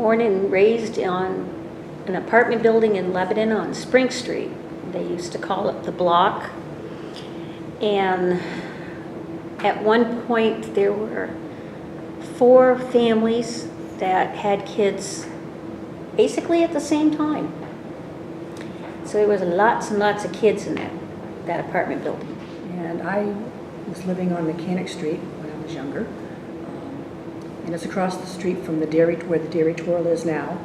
born and raised on an apartment building in Lebanon on Spring Street. They used to call it the Block. And at one point there were 4 families that had kids basically at the same time. So there was lots and lots of kids in that apartment building. And I was living on Mechanic Street when I was younger. And it's across the street from the dairy, where the Dairy Twirl is now.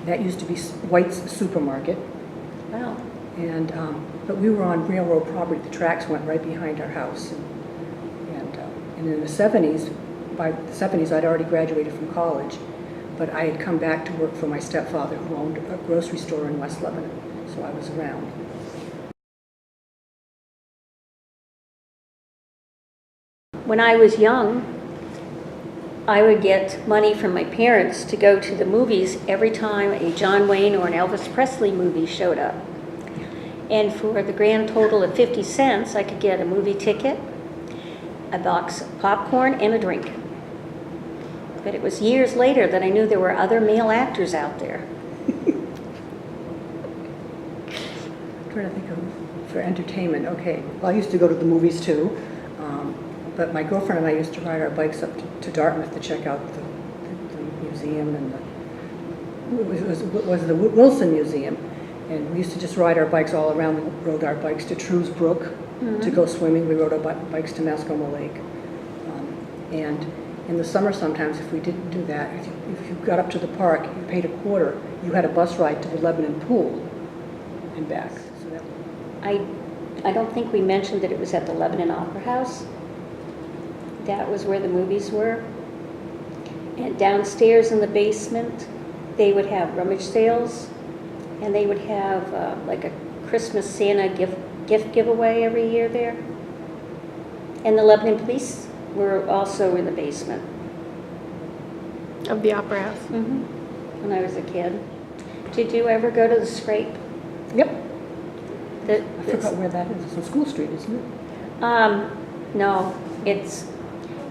That used to be White's Supermarket. Wow. And but we were on railroad property. The tracks went right behind our house. And in the 70s, by the 70s, I'd already graduated from college, but I had come back to work for my stepfather, who owned a grocery store in West Lebanon. So I was around. When I was young, I would get money from my parents to go to the movies every time a John Wayne or an Elvis Presley movie showed up. And for the grand total of 50 cents, I could get a movie ticket, a box of popcorn, and a drink. But it was years later that I knew there were other male actors out there. I'm trying to think of, for entertainment, okay. Well, I used to go to the movies too. But my girlfriend and I used to ride our bikes up to Dartmouth to check out the museum, and it was the Wilson Museum. And we used to just ride our bikes all around. We rode our bikes to Trews Brook to go swimming. We rode our bikes to Mascoma Lake. And in the summer sometimes, if we didn't do that, if you got up to the park, you paid $25, you had a bus ride to the Lebanon pool and back. So that I don't think we mentioned that it was at the Lebanon Opera House. That was where the movies were. And downstairs in the basement, they would have rummage sales, and they would have like a Christmas Santa gift giveaway every year there. And the Lebanon Police were also in the basement. Of the Opera House? When I was a kid. Did you ever go to the Scrape? Yep. I forgot where that is. It's on School Street, isn't it? No, it's,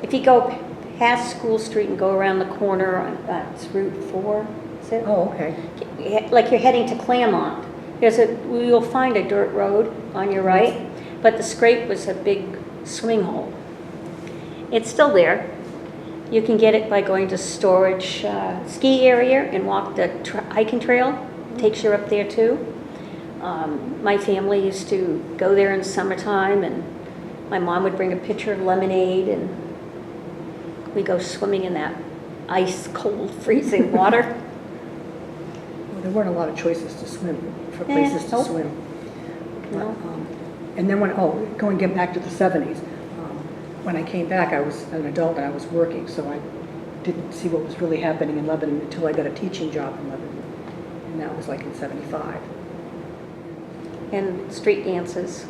if you go past School Street and go around the corner on it's Route 4, is it? Oh, okay. Like you're heading to Claremont. You'll find a dirt road on your right, but the Scrape was a big swimming hole. It's still there. You can get it by going to Storage Ski Area and walk the hiking trail. Takes you up there too. My family used to go there in summertime, and my mom would bring a pitcher of lemonade, and we go swimming in that ice cold freezing water. Well, there weren't a lot of choices to swim, for places to swim. No. And then going back to the 70s, when I came back, I was an adult and I was working, so I didn't see what was really happening in Lebanon until I got a teaching job in Lebanon, and that was like in 75. And street dances,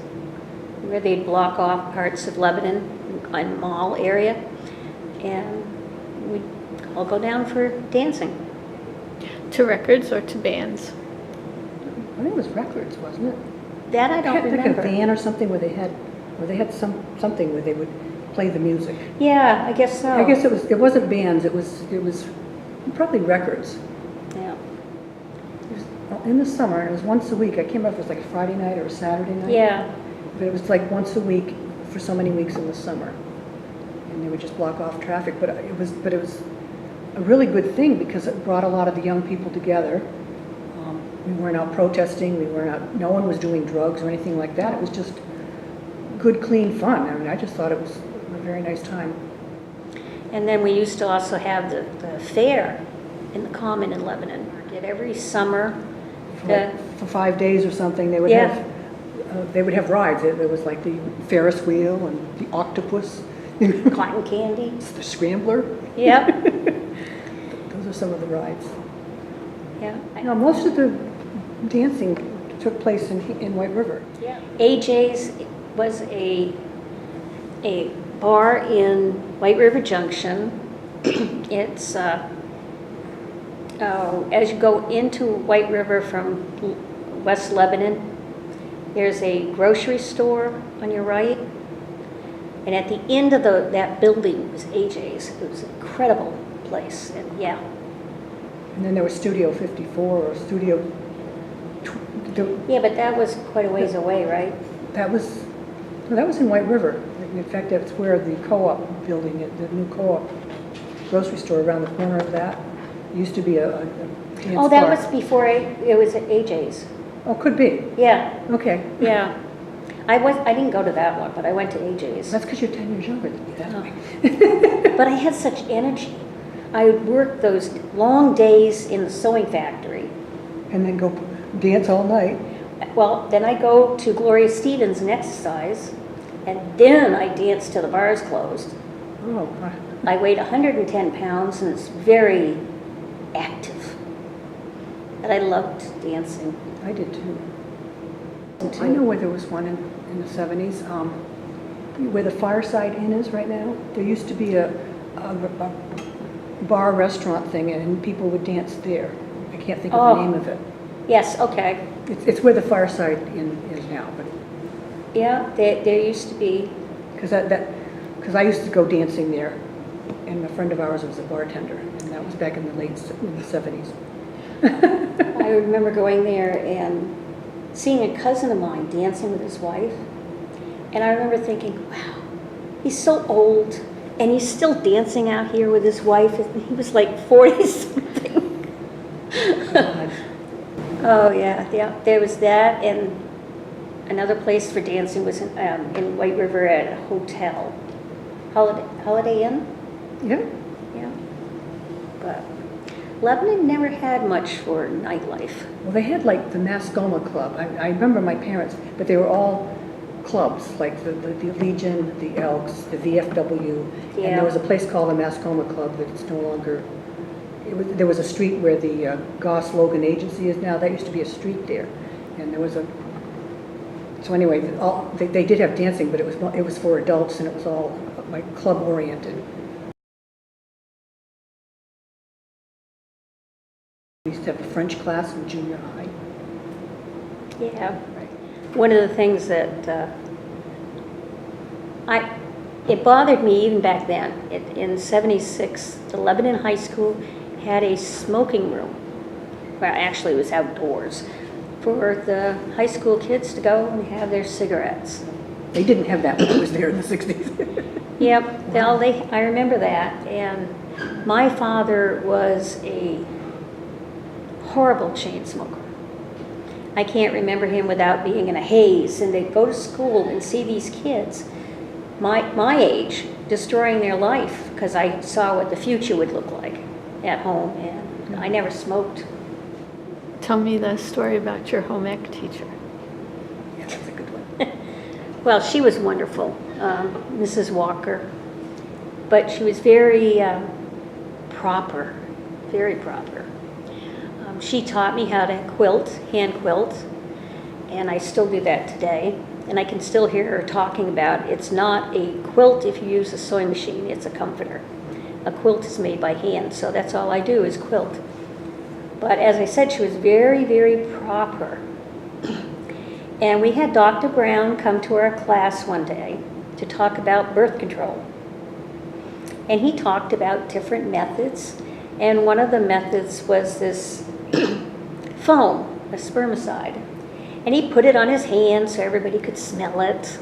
where they'd block off parts of Lebanon in mall area, and we'd all go down for dancing. To records or to bands? I think it was records, wasn't it? That I don't remember. Like a van or something where they had something where they would play the music. Yeah, I guess so. I guess it wasn't bands. It was probably records. Yeah. In the summer, it was once a week. I can't remember if it was like a Friday night or a Saturday night. Yeah. But it was like once a week for so many weeks in the summer, and they would just block off traffic. But it was a really good thing because it brought a lot of the young people together. We weren't out protesting. We weren't out. No one was doing drugs or anything like that. It was just good, clean fun. I mean, I just thought it was a very nice time. And then we used to also have the fair in the Common in Lebanon. Every summer. For 5 days or something, they would have rides. There was like the Ferris wheel and the octopus. Cotton candy. The scrambler. Yep. Those are some of the rides. Yeah. No, most of the dancing took place in White River. Yeah. AJ's was a bar in White River Junction. It's as you go into White River from West Lebanon, there's a grocery store on your right, and at the end of that building was AJ's. It was an incredible place, and yeah. And then there was Studio 54 or Studio, Yeah, but that was quite a ways away, right? that was, no, that was in White River. In fact, that's where the co-op building, the new co-op grocery store around the corner of that, used to be a dance Oh, that bar. was before it was at AJ's. Oh, could be. Yeah, Okay. yeah. I didn't go to that one, but I went to AJ's. That's because you're 10 years younger than me, that Oh. way. But I had such energy. I would work those long days in the sewing factory. And then go dance all night. Well, then I go to Gloria Stevens and exercise, and then I dance till the bars closed. Oh, I weighed 110 pounds, and it's very active. And I loved dancing. I did too. I know where there was one in the 70s, where the Fireside Inn is right now. There used to be a bar restaurant thing, and people would dance there. I can't think of Oh. the name of it. Yes, okay. It's where the Fireside Inn is now, but Yeah, there used to be. because I used to go dancing there, and a friend of ours was a bartender, and that was back in the 70s. I remember going there and seeing a cousin of mine dancing with his wife. And I remember thinking, wow, he's so old and he's still dancing out here with his wife. And he was like 40 something. God. Oh yeah, yeah. There was that, and another place for dancing was in White River at a hotel, Holiday Inn. Yeah. Yeah. But Lebanon never had much for nightlife. Well, they had like the Mascoma Club. I remember my parents, but they were all clubs, like the Legion, the Elks, the VFW, and Yeah. there was a place called the Mascoma Club that's no longer. There was a street where the Goss Logan Agency is now. That used to be a street there, and there was a. So anyway, they did have dancing, but it was for adults, and it was all like club oriented. We used to have a French class in junior high. Yeah. One of the things that it bothered me even back then. In '76, the Lebanon High School had a smoking room. Well, actually, it was outdoors for the high school kids to go and have their cigarettes. They didn't have that when I was there in the 60s. Yep. Well, I remember that. And my father was a horrible chain smoker. I can't remember him without being in a haze, and they'd go to school and see these kids my age destroying their life because I saw what the future would look like at home, and I never smoked. Tell me the story about your home ec teacher. Yeah, that's a good one. Well, she was wonderful, Mrs. Walker, but she was very proper, very proper. She taught me how to quilt, hand quilt, and I still do that today. And I can still hear her talking about it's not a quilt if you use a sewing machine, it's a comforter. A quilt is made by hand, so that's all I do is quilt. But as I said, she was very, very proper. And we had Dr. Brown come to our class one day to talk about birth control. And he talked about different methods, and one of the methods was this foam, a spermicide. And he put it on his hand so everybody could smell it.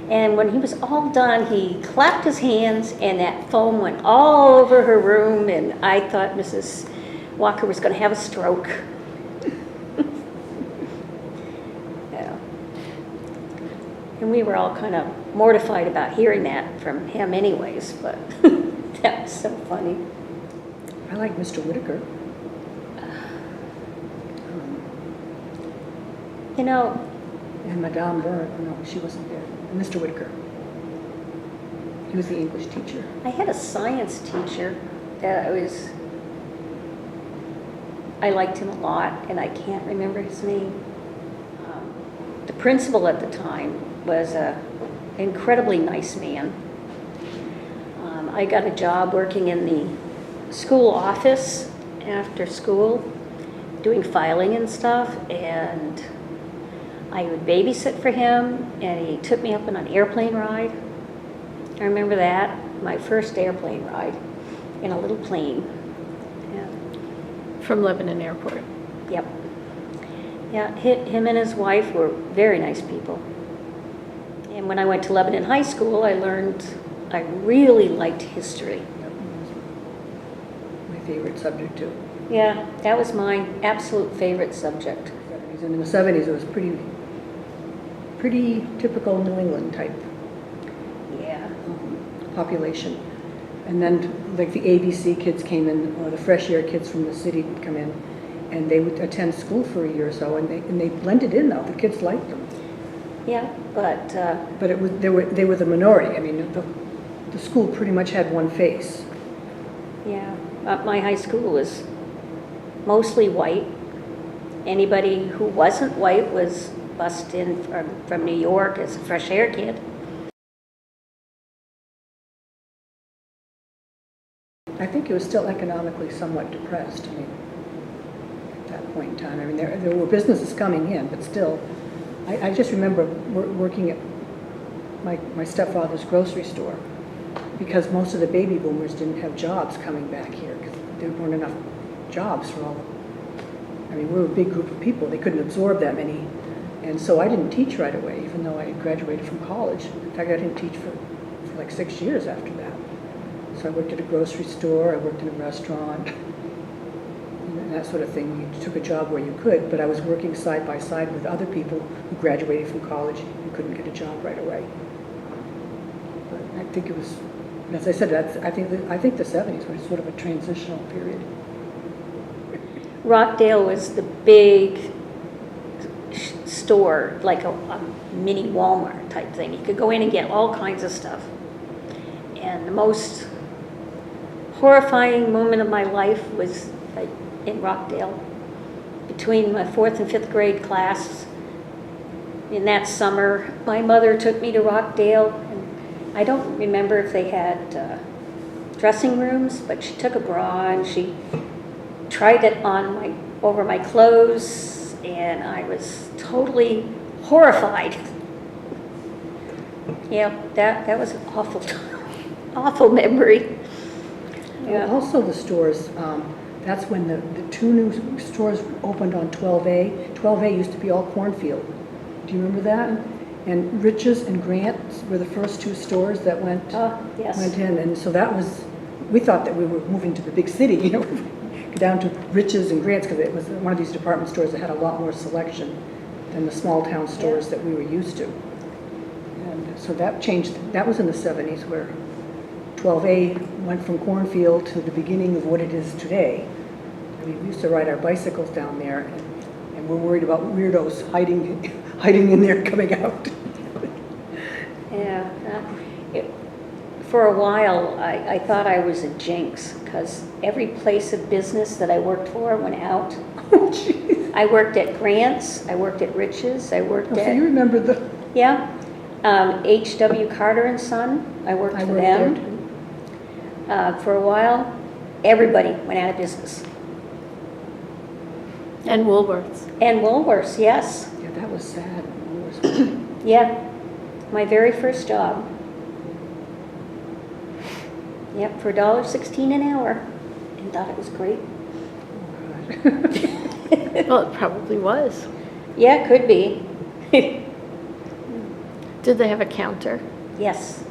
And when he was all done, he clapped his hands, and that foam went all over her room, and I thought Mrs. Walker was going to have a stroke. Yeah. And we were all kind of mortified about hearing that from him anyways, but that was so funny. I like Mr. Whitaker. You know, And Madame Byrne, no, she wasn't there. And Mr. Whitaker. He was the English teacher. I had a science teacher that I liked him a lot, and I can't remember his name. The principal at the time was an incredibly nice man. I got a job working in the school office after school, doing filing and stuff, and I would babysit for him, and he took me up on an airplane ride. I remember that, my first airplane ride in a little plane. Yeah. from Lebanon Airport. Yep. Yeah, him and his wife were very nice people. And when I went to Lebanon High School, I learned I really liked history. My favorite subject too. Yeah, that was my absolute favorite subject. And in the 70s, it was pretty typical New England type Yeah. population. And then, like, the ABC kids came in, or the fresh air kids from the city would come in, and they would attend school for a year or so, and they blended in, though. The kids liked them. Yeah, but But they were the minority. I mean, the school pretty much had one face. yeah, my high school was mostly white. Anybody who wasn't white was bussed in from New York as a fresh air kid. I think it was still economically somewhat depressed. I mean, at that point in time, I mean, there were businesses coming in, but still, I just remember working at my stepfather's grocery store, because most of the baby boomers didn't have jobs coming back here because there weren't enough jobs for all. I mean, we were a big group of people. They couldn't absorb that many, and so I didn't teach right away, even though I had graduated from college. In fact, I didn't teach for like 6 years after that. So I worked at a grocery store, I worked in a restaurant, and that sort of thing. You took a job where you could, but I was working side by side with other people who graduated from college and couldn't get a job right away. But I think it was, as I said, I think the 70s were sort of a transitional period. Rockdale was the big store, like a mini Walmart type thing. You could go in and get all kinds of stuff. And the most horrifying moment of my life was in Rockdale. Between my 4th and 5th grade class, in that summer, my mother took me to Rockdale. And I don't remember if they had dressing rooms, but she took a bra and she tried it on over my clothes, and I was totally horrified. Yeah, that was an awful memory. Yeah. Also the stores, that's when the 2 new stores opened on 12A. 12A used to be all cornfield. Do you remember that? And Riches and Grant's were the first 2 stores that went Yes. in. And so that was, we thought that we were moving to the big city, you know, down to Riches and Grant's, because it was one of these department stores that had a lot more selection than the small town stores that we were used to. And so that changed. That was in the 70s, where 12A went from cornfield to the beginning of what it is today. I mean, we used to ride our bicycles down there, and we're worried about weirdos hiding in there, coming out. Yeah. For a while, I thought I was a jinx, because every place of business that I worked for went out. Oh, jeez. I worked at Grant's, I worked at Riches, I worked Oh, so at... you remember the... Yeah. H.W. Carter and Son, I worked for them. there, too. For a while, everybody went out of business. And Woolworths. And Woolworths, yes. Yeah, that was sad. Yeah, my very first job. Yep, for $1.16 an hour. And thought it was great. Well, it probably was. Yeah, could be. Did they have a counter? Yes.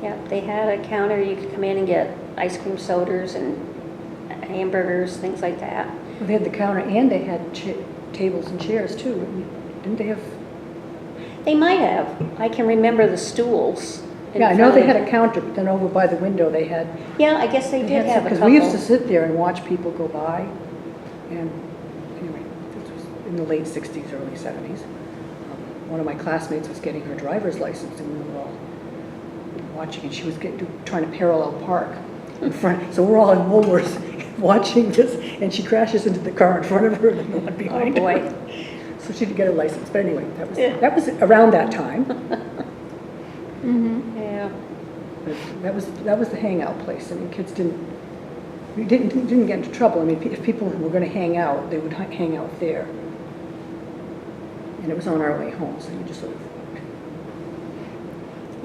Yeah, they had a counter. You could come in and get ice cream sodas and hamburgers, things like that. Well, they had the counter, and they had tables and chairs too. Didn't they have? They might have. I can remember the stools. Yeah, I know they had a counter, but then over by the window they had. Yeah, I guess they did have a couple. Because we used to sit there and watch people go by, and anyway, this was in the late 60s, early 70s. One of my classmates was getting her driver's license, and we were all watching, and she was trying to parallel park in front. So we're all in Woolworths watching this, and she crashes into the car in front of her, and the one behind boy. her. So she didn't get her license. But anyway, that was around that time. Mm-hmm. Yeah. But that was the hangout place. I mean, kids didn't get into trouble. I mean, if people were going to hang out, they would hang out there. And it was on our way home, so you just sort of...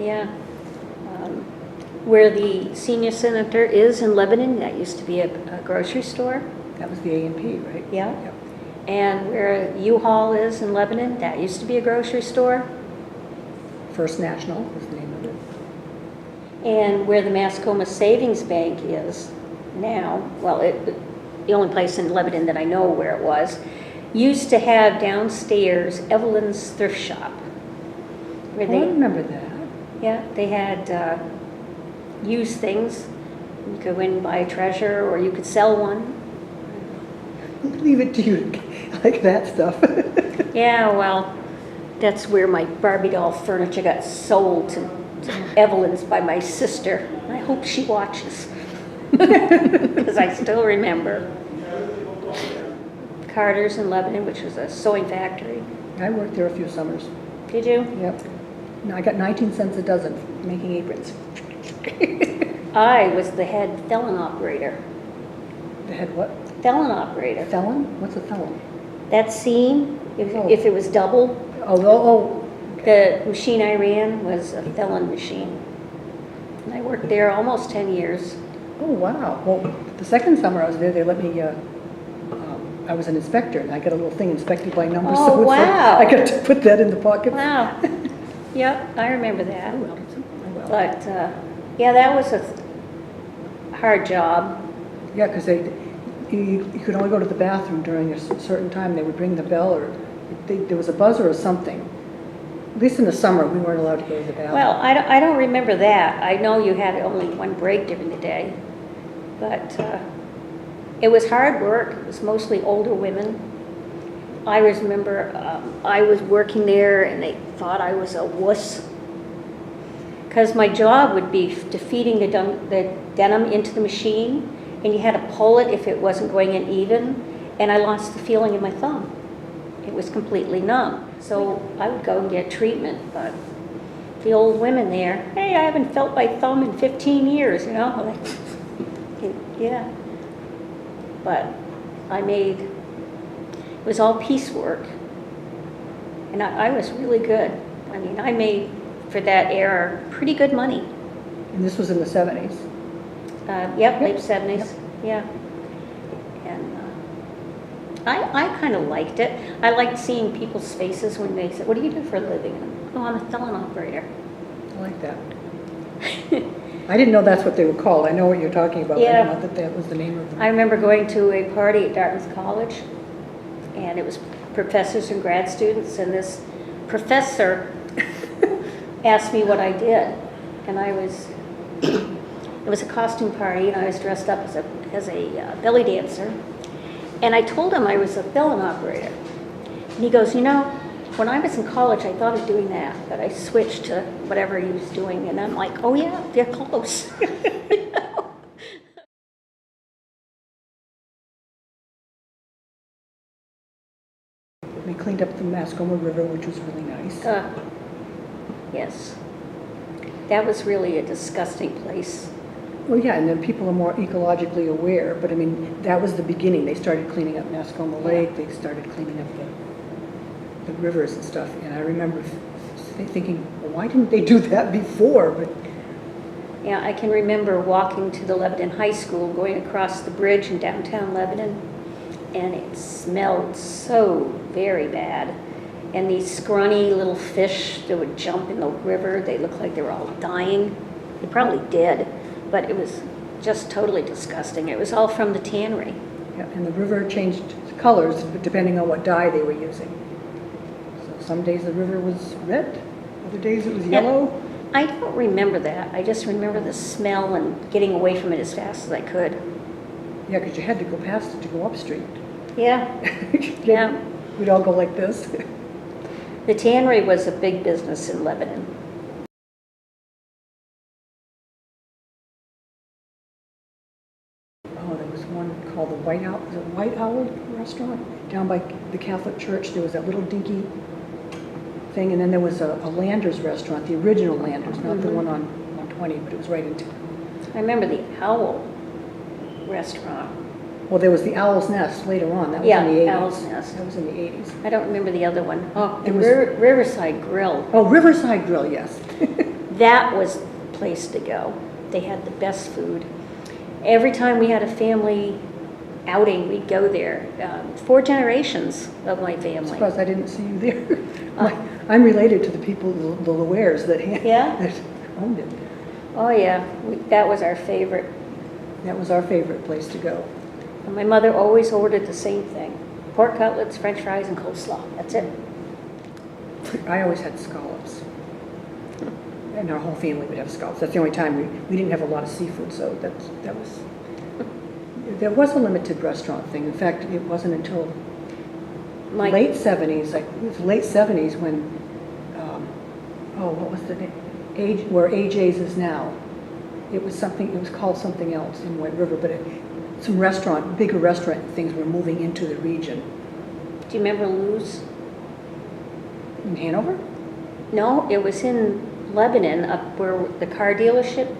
Yeah. Where the senior center is in Lebanon, that used to be a grocery store. That was the A&P, right? Yeah. Yep. And where U-Haul is in Lebanon, that used to be a grocery store. First National was the name of it. And where the Mascoma Savings Bank is now, well, the only place in Lebanon that I know where it was, used to have downstairs Evelyn's Thrift Shop. Where Oh, I remember that. yeah, they had used things. You could go in and buy a treasure, or you could sell one. Leave it to you to like that stuff. Yeah, well, that's where my Barbie doll furniture got sold to Evelyn's by my sister. I hope she watches, because I still remember Carter's in Lebanon, which was a sewing factory. I worked there a few summers. Did you? Yep. No, I got 19 cents a dozen for making aprons. I was the head felon operator. The head what? Felon operator. Felon? What's a felon? That seam, Oh. if it was double, Oh. the machine I ran was a felon machine. And I worked there almost 10 years. Oh, wow. Well, the second summer I was there, they let me, I was an inspector, and I got a little thing inspected by number. Oh, so it's like, wow. I got to put that in the pocket. Wow. Yep, I remember that. Oh, well. Oh, well. But, yeah, that was a hard job. Yeah, because you could only go to the bathroom during a certain time. They would ring the bell, or there was a buzzer or something. At least in the summer, we weren't allowed to go to the bathroom. Well, I don't remember that. I know you had only one break during the day. But it was hard work. It was mostly older women. I always remember I was working there and they thought I was a wuss. Because my job would be feeding the denim into the machine, and you had to pull it if it wasn't going in even, and I lost the feeling in my thumb. It was completely numb. So I would go and get treatment, but the old women there, hey, I haven't felt my thumb in 15 years, you know? Like, yeah. But it was all piecework, and I was really good. I mean, I made, for that era, pretty good money. And this was in the 70s. Yep, late 70s, yeah. And I kind of liked it. I liked seeing people's faces when they said, what do you do for a living? Oh, I'm a felon operator. I like that. I didn't know that's what they were called. I know what you're talking about. Yeah. I didn't know that was the name of them. I remember going to a party at Dartmouth College, and it was professors and grad students, and this professor asked me what I did. And it was a costume party, and I was dressed up as a belly dancer. And I told him I was a felon operator. And he goes, you know, when I was in college, I thought of doing that, but I switched to whatever he was doing. And I'm like, oh yeah, they're close. You know? We cleaned up the Mascoma River, which was really nice. Yes. That was really a disgusting place. Well, yeah, and then people are more ecologically aware, but I mean, that was the beginning. They started cleaning up Mascoma Lake, they started cleaning up the rivers and stuff, and I remember thinking, well, why didn't they do that before? But Yeah, I can remember walking to the Lebanon High School, going across the bridge in downtown Lebanon, and it smelled so very bad. And these scrawny little fish that would jump in the river, they looked like they were all dying. They probably did, but it was just totally disgusting. It was all from the tannery. yeah, and the river changed colors depending on what dye they were using. So some days the river was red, other days it was yellow. I don't remember that. I just remember the smell and getting away from it as fast as I could. Yeah, because you had to go past it to go up street. Yeah, yeah. We'd all go like this. The tannery was a big business in Lebanon. Oh, there was one called the White Owl, was it White Owl restaurant? Down by the Catholic Church, there was that little dinky thing, and then there was a Landers restaurant, the original Landers, not the one on 120, but it was right in town. I remember the Owl restaurant. Well, there was the Owl's Nest later on, that was Yeah, in the 80s. Owl's Nest. That was in the 80s. I don't remember the other one. Oh, It and was- Riverside Grill. Oh, Riverside Grill, yes. That was the place to go. They had the best food. Every time we had a family outing, we'd go there. 4 generations of my I'm family. surprised I didn't see you there. I'm related to the people, the Luares that Yeah? that owned it. Oh, yeah, that was our favorite. That was our favorite place to go. And my mother always ordered the same thing. Pork cutlets, french fries, and coleslaw. That's it. I always had scallops. And our whole family would have scallops. That's the only time we didn't have a lot of seafood, so there was a limited restaurant thing. In fact, it wasn't until late 70s, like it was late 70s when, what was the name? Where AJ's is now. It was called something else in White River, but some bigger restaurant things were moving into the region. Do you remember Lou's? In Hanover? No, it was in Lebanon, up where the car dealerships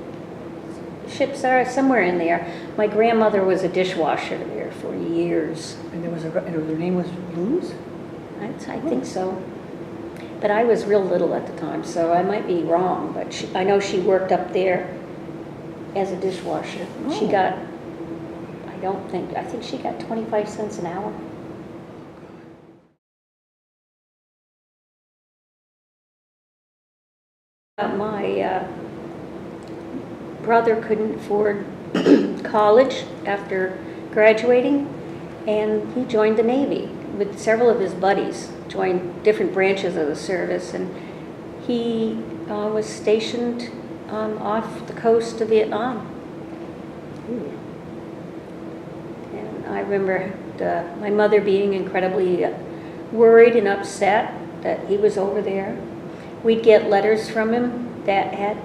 are, somewhere in there. My grandmother was a dishwasher there for years. And her name was Lou's? I think so. But I was real little at the time, so I might be wrong, but I know she worked up there as a dishwasher. She Oh. got, I think she got 25 cents an hour. My brother couldn't afford college after graduating, and he joined the Navy with several of his buddies, joined different branches of the service, and he was stationed off the coast of Vietnam. And I remember my mother being incredibly worried and upset that he was over there. We'd get letters from him that had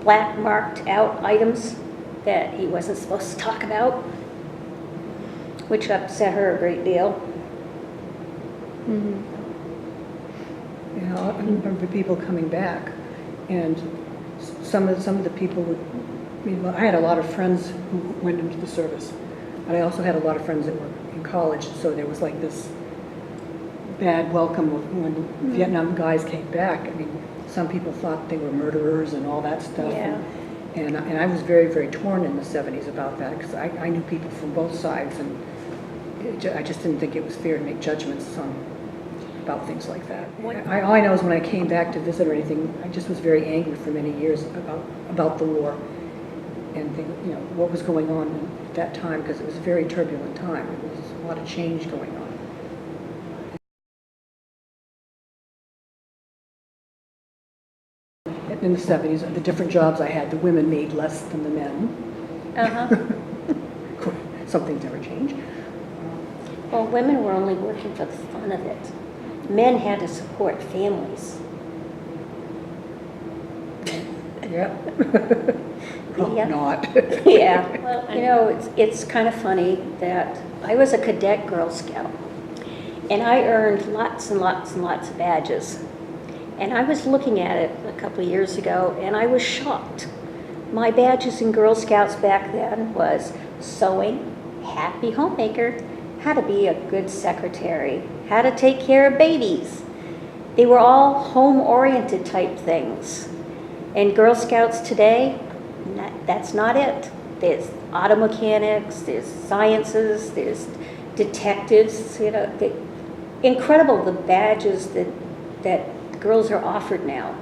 black marked out items that he wasn't supposed to talk about, which upset her a great deal. You know, I remember people coming back, and some of the people would. I had a lot of friends who went into the service, but I also had a lot of friends that were in college. So there was like this bad welcome when Vietnam guys came back. I mean, some people thought they were murderers and all that stuff. Yeah. And I was very, very torn in the 70s about that, because I knew people from both sides, and I just didn't think it was fair to make judgments about things like that. All I know is when I came back to visit or anything, I just was very angry for many years about the war and what was going on at that time, because it was a very turbulent time. There was a lot of change going on. In the 70s, the different jobs I had, the women made less than the men. Some things never change. Well, women were only working for the fun of it. Men had to support families. Yeah. Yeah. Not. Yeah, well, it's kind of funny that I was a cadet Girl Scout, and I earned lots and lots and lots of badges. And I was looking at it a couple of years ago, and I was shocked. My badges in Girl Scouts back then was sewing, happy homemaker, how to be a good secretary, how to take care of babies. They were all home-oriented type things. And Girl Scouts today, that's not it. There's auto mechanics, there's sciences, there's detectives, incredible the badges that girls are offered now.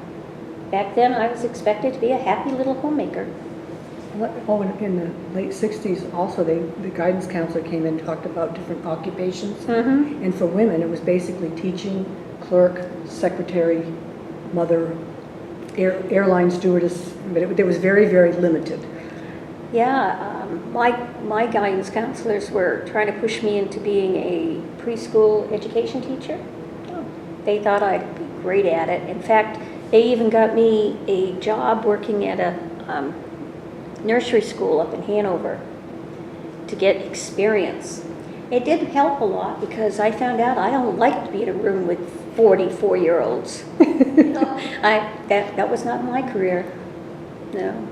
Back then, I was expected to be a happy little homemaker. Oh, in the late 60s also, the guidance counselor came in and talked about different occupations. And for women, it was basically teaching, clerk, secretary, mother, airline stewardess, but it was very, very limited. Yeah, my guidance counselors were trying to push me into being a preschool education teacher. They thought I'd be great at it. In fact, they even got me a job working at a nursery school up in Hanover to get experience. It did help a lot because I found out I don't like to be in a room with 44-year-olds. That was not my career. No.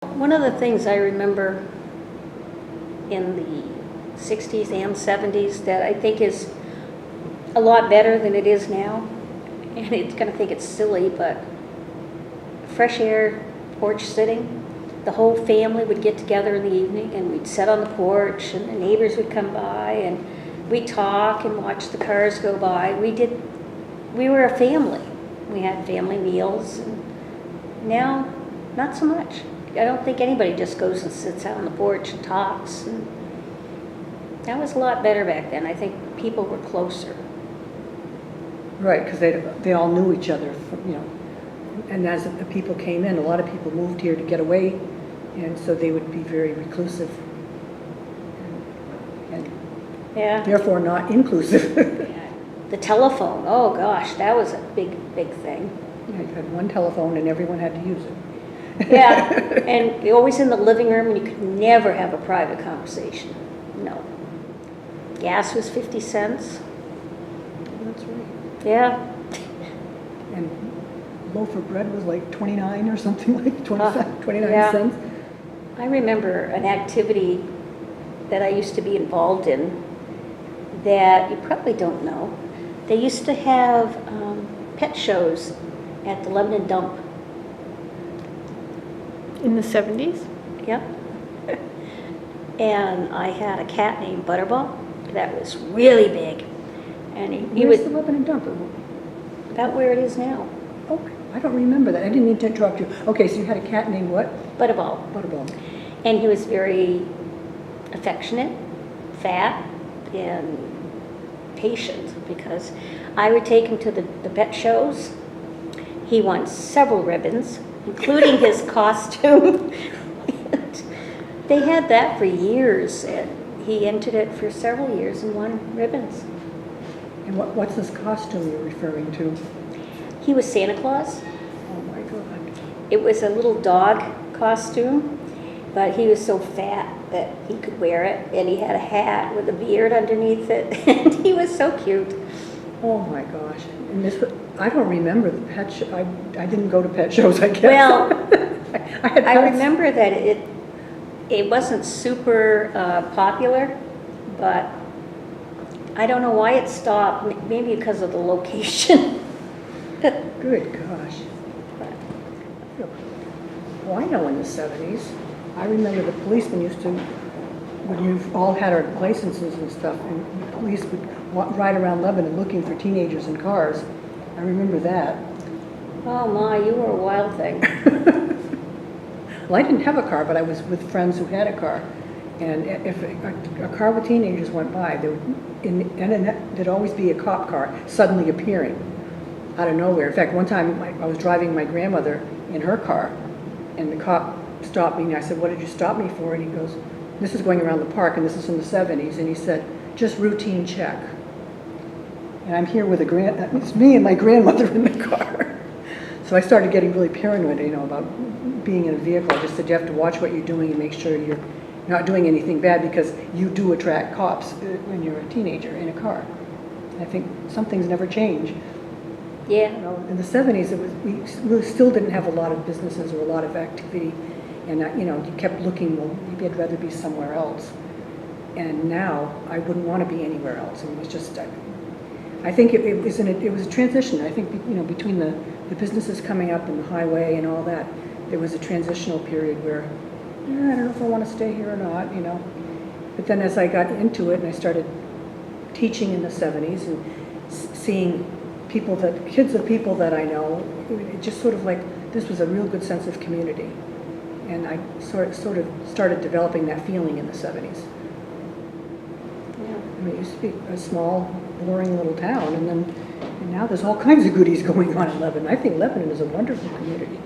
One of the things I remember in the 60s and 70s that I think is a lot better than it is now, and it's going to think it's silly, but fresh air porch sitting. The whole family would get together in the evening and we'd sit on the porch and the neighbors would come by and we'd talk and watch the cars go by. We were a family. We had family meals, and now not so much. I don't think anybody just goes and sits out on the porch and talks. And that was a lot better back then. I think people were closer. Right, because they all knew each other, you know. And as the people came in, a lot of people moved here to get away, and so they would be very reclusive and Yeah. therefore not inclusive. The telephone, oh gosh, that was a big, big thing. Yeah, you had one telephone and everyone had to use it. Yeah, and you're always in the living room and you could never have a private conversation. No. Gas was 50 cents. That's right. Yeah. And loaf of bread was like 29 or something, like 29 yeah. cents. I remember an activity that I used to be involved in that you probably don't know. They used to have pet shows at the Lebanon dump. In the 70s? Yep. And I had a cat named Butterball that was really big. And he Where's would, the Lebanon dump? about where it is now, Oh, I don't remember that. I didn't mean to interrupt you. Okay, so you had a cat named what? Butterball. Butterball. And he was very affectionate, fat, and patient, because I would take him to the pet shows. He won several ribbons, including his costume. And they had that for years, and he entered it for several years and won ribbons. And what's this costume you're referring to? He was Santa Claus. Oh my God. It was a little dog costume, but he was so fat that he could wear it, and he had a hat with a beard underneath it, and he was so cute. Oh my gosh. And this, I don't remember the pet show. I didn't go to pet shows, I guess. Well, I had I pets. remember that it wasn't super popular, but I don't know why it stopped, maybe because of the location. Good gosh. Well, I know in the 70s, I remember the policemen used to, when you all had our licenses and stuff, and the police would ride around Lebanon looking for teenagers in cars. I remember that. Oh my, you were a wild thing. Well, I didn't have a car, but I was with friends who had a car. And if a car with teenagers went by, there'd always be a cop car suddenly appearing out of nowhere. In fact, one time I was driving my grandmother in her car, and the cop stopped me, and I said, "What did you stop me for?" And he goes, "This is going around the park, and this is in the 70s." And he said, "Just routine check." And I'm here with it's me and my grandmother in the car. So I started getting really paranoid, about being in a vehicle. I just said, you have to watch what you're doing and make sure you're not doing anything bad, because you do attract cops when you're a teenager in a car. I think some things never change. Yeah. In the 70s, we still didn't have a lot of businesses or a lot of activity, and you kept looking. Well, maybe I'd rather be somewhere else. And now I wouldn't want to be anywhere else. And it was just, I think it was a transition. I think between the businesses coming up and the highway and all that, there was a transitional period where I don't know if I want to stay here or not. But then as I got into it and I started teaching in the 70s and seeing kids of people that I know, it just sort of like, this was a real good sense of community. And I sort of started developing that feeling in the 70s. Yeah. It used to be a small, boring little town, and now there's all kinds of goodies going on in Lebanon. I think Lebanon is a wonderful community.